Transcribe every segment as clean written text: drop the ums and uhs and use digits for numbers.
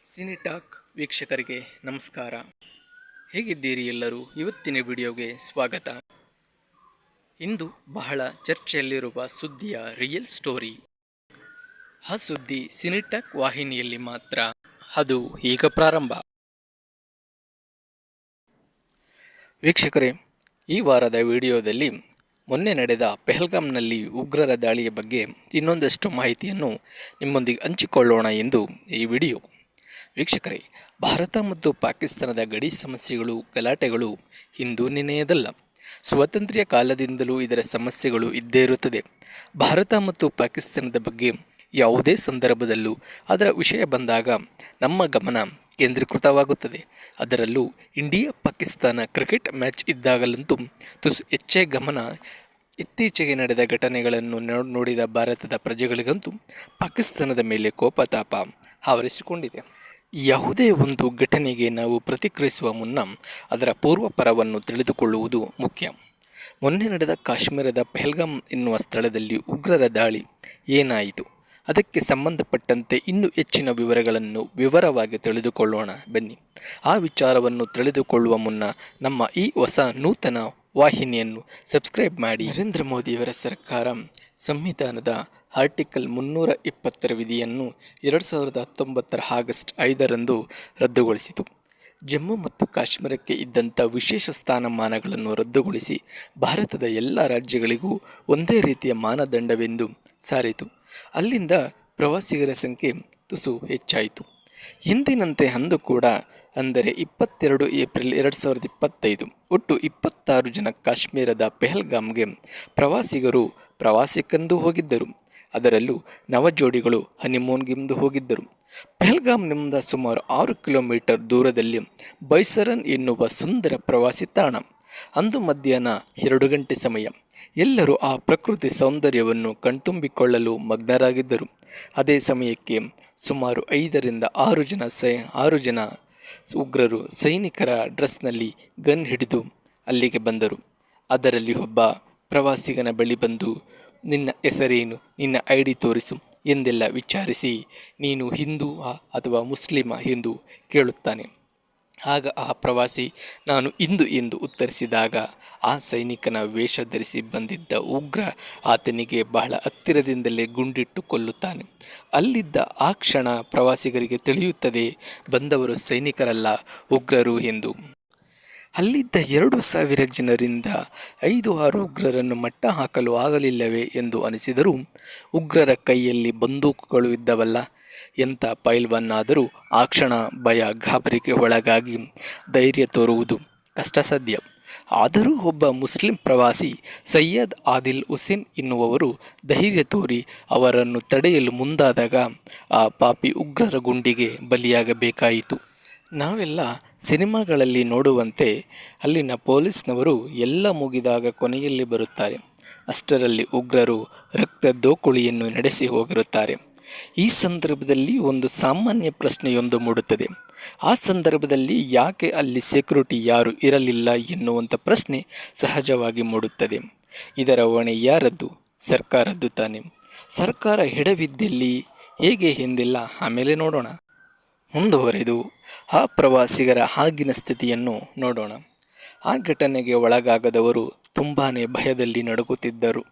ಸಿನಿಟಾಕ್ ವೀಕ್ಷಕರಿಗೆ ನಮಸ್ಕಾರ. ಹೇಗಿದ್ದೀರಿ ಎಲ್ಲರೂ? ಇವತ್ತಿನ ವಿಡಿಯೋಗೆ ಸ್ವಾಗತ. ಇಂದು ಬಹಳ ಚರ್ಚೆಯಲ್ಲಿರುವ ಸುದ್ದಿಯ ರಿಯಲ್ ಸ್ಟೋರಿ. ಆ ಸುದ್ದಿ ಸಿನಿಟಾಕ್ ವಾಹಿನಿಯಲ್ಲಿ ಮಾತ್ರ. ಅದು ಈಗ ಪ್ರಾರಂಭ. ವೀಕ್ಷಕರೇ, ಈ ವಾರದ ವಿಡಿಯೋದಲ್ಲಿ ಮೊನ್ನೆ ನಡೆದ ಪೆಹಲ್ಗಾಮ್ನಲ್ಲಿ ಉಗ್ರರ ದಾಳಿಯ ಬಗ್ಗೆ ಇನ್ನೊಂದಷ್ಟು ಮಾಹಿತಿಯನ್ನು ನಿಮ್ಮೊಂದಿಗೆ ಹಂಚಿಕೊಳ್ಳೋಣ ಎಂದು ಈ ವಿಡಿಯೋ. ವೀಕ್ಷಕರೇ, ಭಾರತ ಮತ್ತು ಪಾಕಿಸ್ತಾನದ ಗಡಿ ಸಮಸ್ಯೆಗಳು, ಗಲಾಟೆಗಳು ಇಂದು ನಿನ್ನೆಯದಲ್ಲ. ಸ್ವಾತಂತ್ರ್ಯ ಕಾಲದಿಂದಲೂ ಇದರ ಸಮಸ್ಯೆಗಳು ಇದ್ದೇ ಇರುತ್ತದೆ. ಭಾರತ ಮತ್ತು ಪಾಕಿಸ್ತಾನದ ಬಗ್ಗೆ ಯಾವುದೇ ಸಂದರ್ಭದಲ್ಲೂ ಅದರ ವಿಷಯ ಬಂದಾಗ ನಮ್ಮ ಗಮನ ಕೇಂದ್ರೀಕೃತವಾಗುತ್ತದೆ. ಅದರಲ್ಲೂ ಇಂಡಿಯಾ ಪಾಕಿಸ್ತಾನ ಕ್ರಿಕೆಟ್ ಮ್ಯಾಚ್ ಇದ್ದಾಗಲಂತೂ ತುಸು ಹೆಚ್ಚೇ ಗಮನ. ಇತ್ತೀಚೆಗೆ ನಡೆದ ಘಟನೆಗಳನ್ನು ನೋಡಿದ ಭಾರತದ ಪ್ರಜೆಗಳಿಗಂತೂ ಪಾಕಿಸ್ತಾನದ ಮೇಲೆ ಕೋಪತಾಪ ಆವರಿಸಿಕೊಂಡಿದೆ. ಯಾವುದೇ ಒಂದು ಘಟನೆಗೆ ನಾವು ಪ್ರತಿಕ್ರಿಯಿಸುವ ಮುನ್ನ ಅದರ ಪೂರ್ವಪರವನ್ನು ತಿಳಿದುಕೊಳ್ಳುವುದು ಮುಖ್ಯ. ಮೊನ್ನೆ ನಡೆದ ಕಾಶ್ಮೀರದ ಪೆಹಲ್ಗಾಮ್ ಎನ್ನುವ ಸ್ಥಳದಲ್ಲಿ ಉಗ್ರರ ದಾಳಿ ಏನಾಯಿತು? ಅದಕ್ಕೆ ಸಂಬಂಧಪಟ್ಟಂತೆ ಇನ್ನೂ ಹೆಚ್ಚಿನ ವಿವರಗಳನ್ನು ವಿವರವಾಗಿ ತಿಳಿದುಕೊಳ್ಳೋಣ ಬನ್ನಿ. ಆ ವಿಚಾರವನ್ನು ತಿಳಿದುಕೊಳ್ಳುವ ಮುನ್ನ ನಮ್ಮ ಈ ಹೊಸ ನೂತನ ವಾಹಿನಿಯನ್ನು ಸಬ್ಸ್ಕ್ರೈಬ್ ಮಾಡಿ. ನರೇಂದ್ರ ಮೋದಿಯವರ ಸರ್ಕಾರ ಸಂವಿಧಾನದ ಆರ್ಟಿಕಲ್ 320 ವಿಧಿಯನ್ನು 2019 ಆಗಸ್ಟ್ 5ರಂದು ರದ್ದುಗೊಳಿಸಿತು. ಜಮ್ಮು ಮತ್ತು ಕಾಶ್ಮೀರಕ್ಕೆ ಇದ್ದಂಥ ವಿಶೇಷ ಸ್ಥಾನಮಾನಗಳನ್ನು ರದ್ದುಗೊಳಿಸಿ ಭಾರತದ ಎಲ್ಲ ರಾಜ್ಯಗಳಿಗೂ ಒಂದೇ ರೀತಿಯ ಮಾನದಂಡವೆಂದು ಸಾರಿತು. ಅಲ್ಲಿಂದ ಪ್ರವಾಸಿಗರ ಸಂಖ್ಯೆ ತುಸು ಹೆಚ್ಚಾಯಿತು. ಎಂದಿನಂತೆ ಅಂದು ಕೂಡ, ಅಂದರೆ 22 ಏಪ್ರಿಲ್ 2025 ಒಟ್ಟು 26 ಜನ ಕಾಶ್ಮೀರದ ಪೆಹಲ್ಗಾಮ್ಗೆ ಪ್ರವಾಸಿಗರು ಪ್ರವಾಸಕ್ಕೆಂದು ಹೋಗಿದ್ದರು. ಅದರಲ್ಲೂ ನವಜೋಡಿಗಳು ಹನಿಮೂನ್ಗೆಂದು ಹೋಗಿದ್ದರು. ಪೆಹಲ್ಗಾಮ್ನಿಂದ ಸುಮಾರು 6 ಕಿಲೋಮೀಟರ್ ದೂರದಲ್ಲಿ ಬೈಸರನ್ ಎನ್ನುವ ಸುಂದರ ಪ್ರವಾಸಿ ತಾಣ. ಅಂದು ಮಧ್ಯಾಹ್ನ 2 ಗಂಟೆ ಸಮಯ. ಎಲ್ಲರೂ ಆ ಪ್ರಕೃತಿ ಸೌಂದರ್ಯವನ್ನು ಕಣ್ತುಂಬಿಕೊಳ್ಳಲು ಮಗ್ನರಾಗಿದ್ದರು. ಅದೇ ಸಮಯಕ್ಕೆ ಸುಮಾರು 5ರಿಂದ 6 ಜನ ಉಗ್ರರು ಸೈನಿಕರ ಡ್ರೆಸ್ನಲ್ಲಿ ಗನ್ ಹಿಡಿದು ಅಲ್ಲಿಗೆ ಬಂದರು. ಅದರಲ್ಲಿ ಒಬ್ಬ ಪ್ರವಾಸಿಗನ ಬಳಿ ಬಂದು, ನಿನ್ನ ಹೆಸರೇನು, ನಿನ್ನ ID ತೋರಿಸು ಎಂದೆಲ್ಲ ವಿಚಾರಿಸಿ, ನೀನು ಹಿಂದೂ ಅಥವಾ ಮುಸ್ಲಿಮ ಎಂದು ಕೇಳುತ್ತಾನೆ. ಆಗ ಆ ಪ್ರವಾಸಿ ನಾನು ಹಿಂದೂ ಎಂದು ಉತ್ತರಿಸಿದಾಗ ಆ ಸೈನಿಕನ ವೇಷ ಧರಿಸಿ ಬಂದಿದ್ದ ಉಗ್ರ ಆತನಿಗೆ ಬಹಳ ಹತ್ತಿರದಿಂದಲೇ ಗುಂಡಿಟ್ಟು ಕೊಲ್ಲುತ್ತಾನೆ. ಅಲ್ಲಿದ್ದ ಆ ಕ್ಷಣ ಪ್ರವಾಸಿಗರಿಗೆ ತಿಳಿಯುತ್ತದೆ, ಬಂದವರು ಸೈನಿಕರಲ್ಲ, ಉಗ್ರರು ಎಂದು. ಅಲ್ಲಿದ್ದ 2,000 ಜನರಿಂದ 5-6 ಉಗ್ರರನ್ನು ಮಟ್ಟ ಹಾಕಲು ಆಗಲಿಲ್ಲವೇ ಎಂದು ಅನಿಸಿದರೂ, ಉಗ್ರರ ಕೈಯಲ್ಲಿ ಬಂದೂಕುಗಳು ಇದ್ದವಲ್ಲ, ಎಂಥ ಪೈಲ್ವಾನಾದರೂ ಆ ಕ್ಷಣ ಭಯ ಗಾಬರಿಗೆ ಒಳಗಾಗಿ ಧೈರ್ಯ ತೋರುವುದು ಕಷ್ಟ ಸಾಧ್ಯ. ಆದರೂ ಒಬ್ಬ ಮುಸ್ಲಿಂ ಪ್ರವಾಸಿ ಸೈಯದ್ ಆದಿಲ್ ಹುಸೇನ್ ಎನ್ನುವವರು ಧೈರ್ಯ ತೋರಿ ಅವರನ್ನು ತಡೆಯಲು ಮುಂದಾದಾಗ ಆ ಪಾಪಿ ಉಗ್ರರ ಗುಂಡಿಗೆ ಬಲಿಯಾಗಬೇಕಾಯಿತು. ನಾವೆಲ್ಲ ಸಿನಿಮಾಗಳಲ್ಲಿ ನೋಡುವಂತೆ ಅಲ್ಲಿನ ಪೊಲೀಸ್ನವರು ಎಲ್ಲ ಮುಗಿದಾಗ ಕೊನೆಯಲ್ಲಿ ಬರುತ್ತಾರೆ. ಅಷ್ಟರಲ್ಲಿ ಉಗ್ರರು ರಕ್ತ ದೋಕುಳಿಯನ್ನು ನಡೆಸಿ ಹೋಗಿರುತ್ತಾರೆ. ಈ ಸಂದರ್ಭದಲ್ಲಿ ಒಂದು ಸಾಮಾನ್ಯ ಪ್ರಶ್ನೆಯೊಂದು ಮೂಡುತ್ತದೆ. ಆ ಸಂದರ್ಭದಲ್ಲಿ ಯಾಕೆ ಅಲ್ಲಿ ಸೆಕ್ಯೂರಿಟಿ ಯಾರು ಇರಲಿಲ್ಲ ಎನ್ನುವಂಥ ಪ್ರಶ್ನೆ ಸಹಜವಾಗಿ ಮೂಡುತ್ತದೆ. ಇದರ ಹೊಣೆ ಯಾರದ್ದು? ಸರ್ಕಾರದ್ದು ತಾನೆ. ಸರ್ಕಾರ ಎಡವಿದ್ದಲ್ಲಿ ಹೇಗೆ ಎಂದೆಲ್ಲ ಆಮೇಲೆ ನೋಡೋಣ. ಮುಂದುವರೆದು ಆ ಪ್ರವಾಸಿಗರ ಆಗಿನ ಸ್ಥಿತಿಯನ್ನು ನೋಡೋಣ. ಆ ಘಟನೆಗೆ ಒಳಗಾಗದವರು ತುಂಬಾ ಭಯದಲ್ಲಿ ನಡುಗುತ್ತಿದ್ದರು.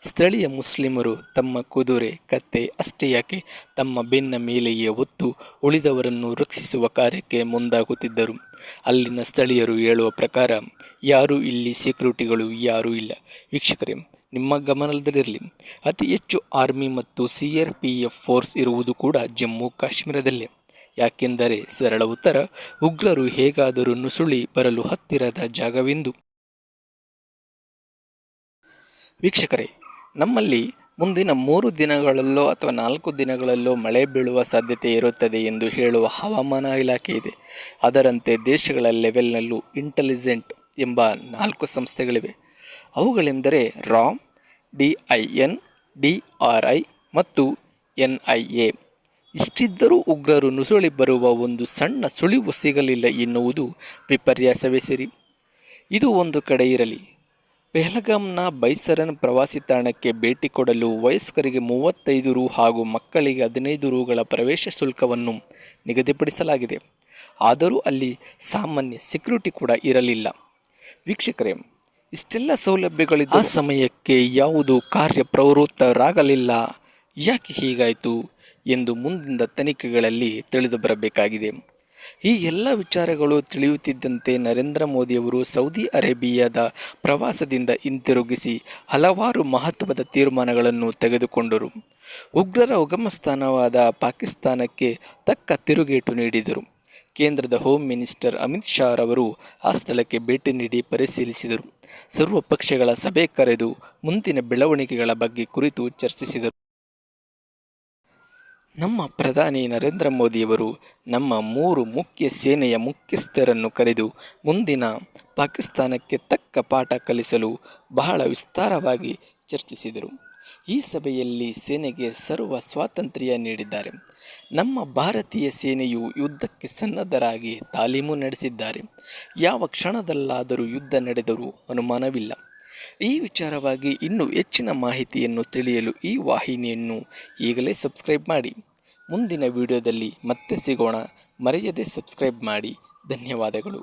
ಸ್ಥಳೀಯ ಮುಸ್ಲಿಮರು ತಮ್ಮ ಕುದುರೆ, ಕತ್ತೆ ಅಷ್ಟೇ ಯಾಕೆ ತಮ್ಮ ಬೆನ್ನ ಮೇಲೆಯೇ ಹೊತ್ತು ಉಳಿದವರನ್ನು ರಕ್ಷಿಸುವ ಕಾರ್ಯಕ್ಕೆ ಮುಂದಾಗುತ್ತಿದ್ದರು. ಅಲ್ಲಿನ ಸ್ಥಳೀಯರು ಹೇಳುವ ಪ್ರಕಾರ ಯಾರೂ ಇಲ್ಲಿ ಸೆಕ್ಯೂರಿಟಿಗಳು ಯಾರೂ ಇಲ್ಲ. ವೀಕ್ಷಕರೇ, ನಿಮ್ಮ ಗಮನದಲ್ಲಿರಲಿ, ಅತಿ ಹೆಚ್ಚು ಆರ್ಮಿ ಮತ್ತು CRPF ಫೋರ್ಸ್ ಇರುವುದು ಕೂಡ ಜಮ್ಮು ಕಾಶ್ಮೀರದಲ್ಲೇ. ಯಾಕೆಂದರೆ ಸರಳ ಉತ್ತರ, ಉಗ್ರರು ಹೇಗಾದರೂ ನುಸುಳಿ ಬರಲು ಹತ್ತಿರದ ಜಾಗವೆಂದು. ವೀಕ್ಷಕರೇ, ನಮ್ಮಲ್ಲಿ ಮುಂದಿನ 3 ದಿನಗಳಲ್ಲೋ ಅಥವಾ 4 ದಿನಗಳಲ್ಲೋ ಮಳೆ ಬೀಳುವ ಸಾಧ್ಯತೆ ಇರುತ್ತದೆ ಎಂದು ಹೇಳುವ ಹವಾಮಾನ ಇಲಾಖೆ ಇದೆ. ಅದರಂತೆ ದೇಶಗಳ ಲೆವೆಲ್ನಲ್ಲೂ ಇಂಟೆಲಿಜೆಂಟ್ ಎಂಬ 4 ಸಂಸ್ಥೆಗಳಿವೆ. ಅವುಗಳೆಂದರೆ RAM, DIN, DRI ಮತ್ತು NIA. ಇಷ್ಟಿದ್ದರೂ ಉಗ್ರರು ನುಸುಳಿ ಬರುವ ಒಂದು ಸಣ್ಣ ಸುಳಿವು ಸಿಗಲಿಲ್ಲ ಎನ್ನುವುದು ವಿಪರ್ಯಾಸವೇ ಸರಿ. ಇದು ಒಂದು ಕಡೆ ಇರಲಿ. ಪೆಹಲ್ಗಾಮ್ನ ಬೈಸರನ್ ಪ್ರವಾಸಿ ತಾಣಕ್ಕೆ ಭೇಟಿ ಕೊಡಲು ವಯಸ್ಕರಿಗೆ 35 ರು ಹಾಗೂ ಮಕ್ಕಳಿಗೆ 15 ರುಗಳ ಪ್ರವೇಶ ಶುಲ್ಕವನ್ನು ನಿಗದಿಪಡಿಸಲಾಗಿದೆ. ಆದರೂ ಅಲ್ಲಿ ಸಾಮಾನ್ಯ ಸೆಕ್ಯುರಿಟಿ ಕೂಡ ಇರಲಿಲ್ಲ. ವೀಕ್ಷಕರೇ, ಇಷ್ಟೆಲ್ಲ ಸೌಲಭ್ಯಗಳಿದ್ದ ಆ ಸಮಯಕ್ಕೆ ಯಾವುದು ಕಾರ್ಯಪ್ರವೃತ್ತರಾಗಲಿಲ್ಲ. ಯಾಕೆ ಹೀಗಾಯಿತು ಎಂದು ಮುಂದಿನ ತನಿಖೆಗಳಲ್ಲಿ ತಿಳಿದು ಬರಬೇಕಾಗಿದೆ. ಈ ಎಲ್ಲ ವಿಚಾರಗಳು ತಿಳಿಯುತ್ತಿದ್ದಂತೆ ನರೇಂದ್ರ ಮೋದಿಯವರು ಸೌದಿ ಅರೇಬಿಯಾದ ಪ್ರವಾಸದಿಂದ ಹಿಂತಿರುಗಿಸಿ ಹಲವಾರು ಮಹತ್ವದ ತೀರ್ಮಾನಗಳನ್ನು ತೆಗೆದುಕೊಂಡರು. ಉಗ್ರರ ಉಗಮಸ್ಥಾನವಾದ ಪಾಕಿಸ್ತಾನಕ್ಕೆ ತಕ್ಕ ತಿರುಗೇಟು ನೀಡಿದರು. ಕೇಂದ್ರದ ಹೋಮ್ ಮಿನಿಸ್ಟರ್ ಅಮಿತ್ ಶಾ ರವರು ಆ ಸ್ಥಳಕ್ಕೆ ಭೇಟಿ ನೀಡಿ ಪರಿಶೀಲಿಸಿದರು. ಸರ್ವ ಪಕ್ಷಗಳ ಸಭೆ ಕರೆದು ಮುಂದಿನ ಬೆಳವಣಿಗೆಗಳ ಬಗ್ಗೆ ಕುರಿತು ಚರ್ಚಿಸಿದರು. ನಮ್ಮ ಪ್ರಧಾನಿ ನರೇಂದ್ರ ಮೋದಿಯವರು ನಮ್ಮ 3 ಮುಖ್ಯ ಸೇನೆಯ ಮುಖ್ಯಸ್ಥರನ್ನು ಕರೆದು ಮುಂದಿನ ಪಾಕಿಸ್ತಾನಕ್ಕೆ ತಕ್ಕ ಪಾಠ ಕಲಿಸಲು ಬಹಳ ವಿಸ್ತಾರವಾಗಿ ಚರ್ಚಿಸಿದರು. ಈ ಸಭೆಯಲ್ಲಿ ಸೇನೆಗೆ ಸರ್ವ ಸ್ವಾತಂತ್ರ್ಯ ನೀಡಿದ್ದಾರೆ. ನಮ್ಮ ಭಾರತೀಯ ಸೇನೆಯು ಯುದ್ಧಕ್ಕೆ ಸನ್ನದ್ಧರಾಗಿ ತಾಲೀಮು ನಡೆಸಿದ್ದಾರೆ. ಯಾವ ಕ್ಷಣದಲ್ಲಾದರೂ ಯುದ್ಧ ನಡೆದರೂ ಅನುಮಾನವಿಲ್ಲ. ಈ ವಿಚಾರವಾಗಿ ಇನ್ನೂ ಹೆಚ್ಚಿನ ಮಾಹಿತಿಯನ್ನು ತಿಳಿಯಲು ಈ ವಾಹಿನಿಯನ್ನು ಈಗಲೇ ಸಬ್ಸ್ಕ್ರೈಬ್ ಮಾಡಿ. ಮುಂದಿನ ವಿಡಿಯೋದಲ್ಲಿ ಮತ್ತೆ ಸಿಗೋಣ. ಮರೆಯದೆ ಸಬ್ಸ್ಕ್ರೈಬ್ ಮಾಡಿ. ಧನ್ಯವಾದಗಳು.